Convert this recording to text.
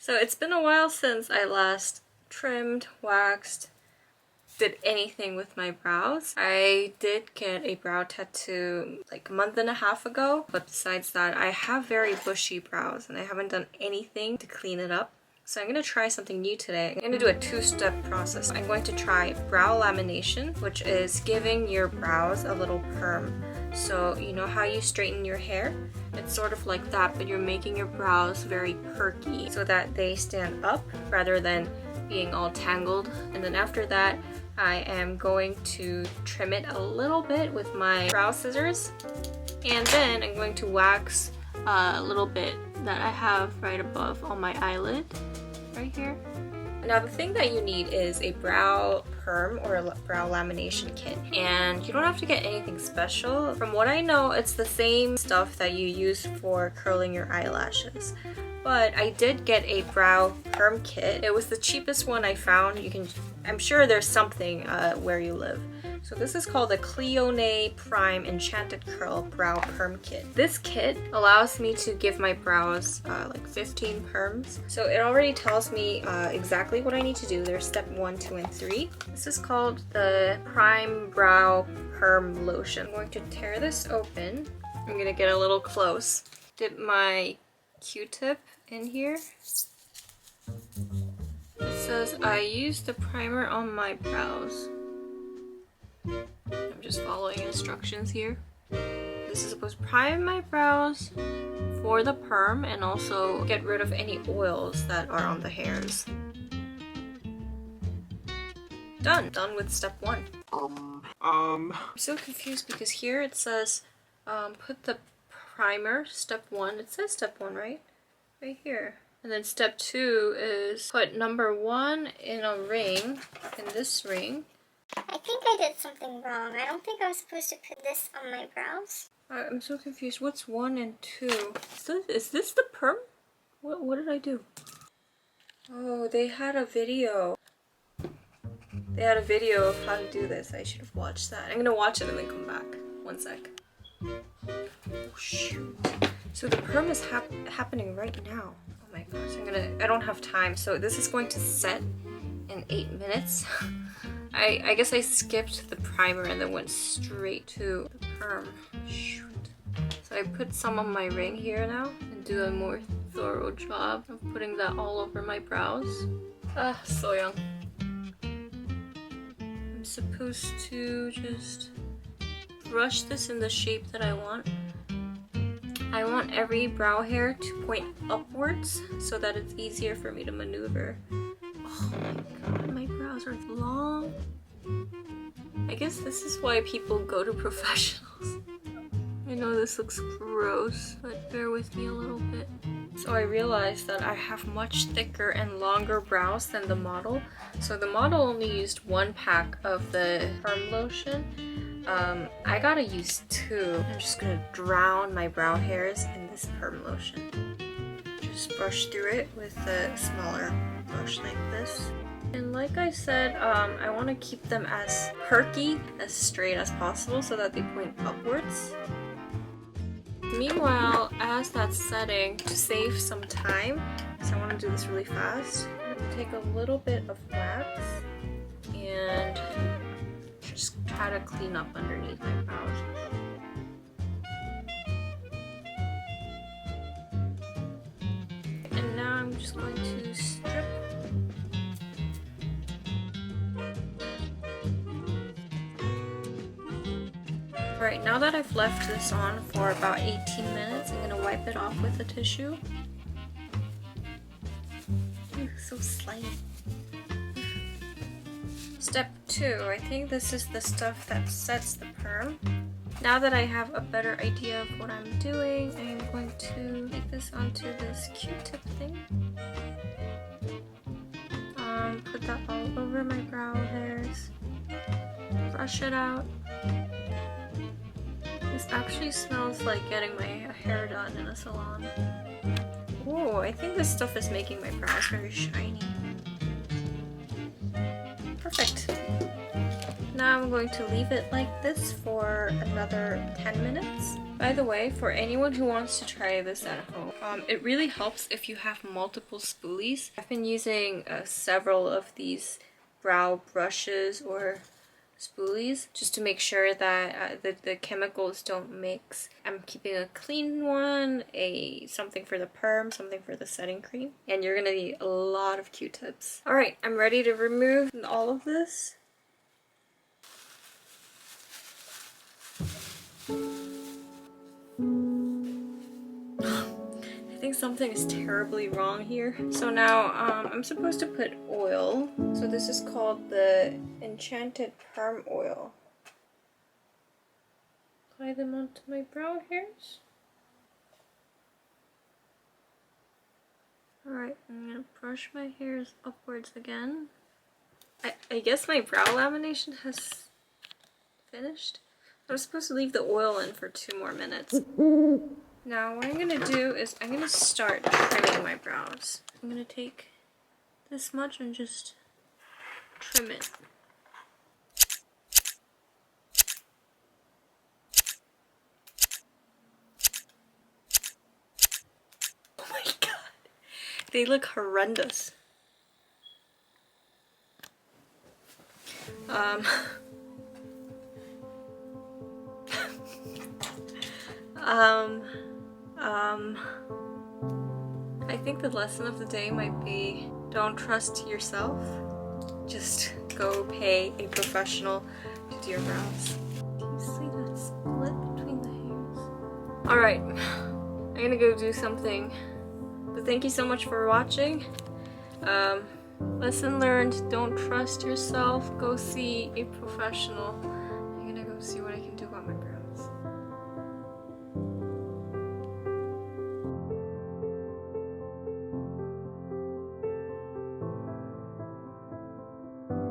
So it's been a while since I last trimmed, waxed, did anything with my brows. I did get a brow tattoo like a month and a half ago, but besides that, I have very bushy brows and I haven't done anything to clean it up. So I'm going to try something new today. I'm going to do a two-step process. I'm going to try brow lamination, which is giving your brows a little perm. So you know how you straighten your hair? It's sort of like that, but you're making your brows very perky so that they stand up rather than being all tangled. And then after that, I am going to trim it a little bit with my brow scissors. And then I'm going to wax a little bit that I have right above on my eyelid, right here. Now the thing that you need is a brow perm or a brow lamination kit, and you don't have to get anything special. From what I know, it's the same stuff that you use for curling your eyelashes. But I did get a brow perm kit. It was the cheapest one I found. I'm sure there's something where you live. So this is called the Clione Prime Enchanted Curl Brow Perm Kit. This kit allows me to give my brows like 15 perms. So it already tells me exactly what I need to do. There's step 1, 2, and 3. This is called the Prime Brow Perm Lotion. I'm going to tear this open. I'm gonna get a little close. Dip my Q-tip in here. It says I use the primer on my brows. I'm just following instructions here. This is supposed to prime my brows for the perm and also get rid of any oils that are on the hairs. Done with step 1. I'm so confused because here it says put the primer, step 1. It says step 1, right? Right here. And then step 2 is put number 1 in a ring, in this ring. I think I did something wrong. I don't think I was supposed to put this on my brows. I'm so confused. What's 1 and 2? Is this the perm? What did I do? Oh, they had a video. They had a video of how to do this. I should have watched that. I'm gonna watch it and then come back. One sec. Oh, shoot. So the perm is happening right now. Oh my gosh, I don't have time. So this is going to set in 8 minutes. I guess I skipped the primer and then went straight to the perm. Shoot. So I put some on my ring here now and do a more thorough job of putting that all over my brows. Ah, so young. I'm supposed to just brush this in the shape that I want. I want every brow hair to point upwards so that it's easier for me to maneuver. Oh my god, my brows are long. I guess this is why people go to professionals. I know this looks gross, but bear with me a little bit. So I realized that I have much thicker and longer brows than the model. So the model only used 1 pack of the perm lotion. I gotta use 2. I'm just gonna drown my brow hairs in this perm lotion. Just brush through it with a smaller brush like this. And like I said, I want to keep them as perky, as straight as possible so that they point upwards. Meanwhile, as that's setting, to save some time, so I want to do this really fast, I'm going to take a little bit of wax and just try to clean up underneath my brows. And now I'm just going to strip. Alright, now that I've left this on for about 18 minutes, I'm going to wipe it off with a tissue. Ooh, so slimy. Step 2, I think this is the stuff that sets the perm. Now that I have a better idea of what I'm doing, I'm going to take this onto this Q-tip thing. Put that all over my brow hairs. Brush it out. This actually smells like getting my hair done in a salon. Oh, I think this stuff is making my brows very shiny. Perfect. Now I'm going to leave it like this for another 10 minutes. By the way, for anyone who wants to try this at home, it really helps if you have multiple spoolies. I've been using several of these brow brushes or spoolies just to make sure that the chemicals don't mix. I'm keeping a clean one, something for the perm, something for the setting cream, and you're gonna need a lot of Q-tips. Alright, I'm ready to remove all of this. I think something is terribly wrong here. So now I'm supposed to put oil. So this is called the Enchanted Perm Oil. Apply them onto my brow hairs. Alright, I'm gonna brush my hairs upwards again. I guess my brow lamination has finished. I was supposed to leave the oil in for 2 more minutes. Now what I'm going to do is I'm going to start trimming my brows. I'm going to take this much and just trim it. Oh my god, they look horrendous. I think the lesson of the day might be don't trust yourself. Just go pay a professional to do your brows. Do you see that split between the hairs? Alright, I'm gonna go do something. But thank you so much for watching. Lesson learned, don't trust yourself. Go see a professional. I'm gonna go see what I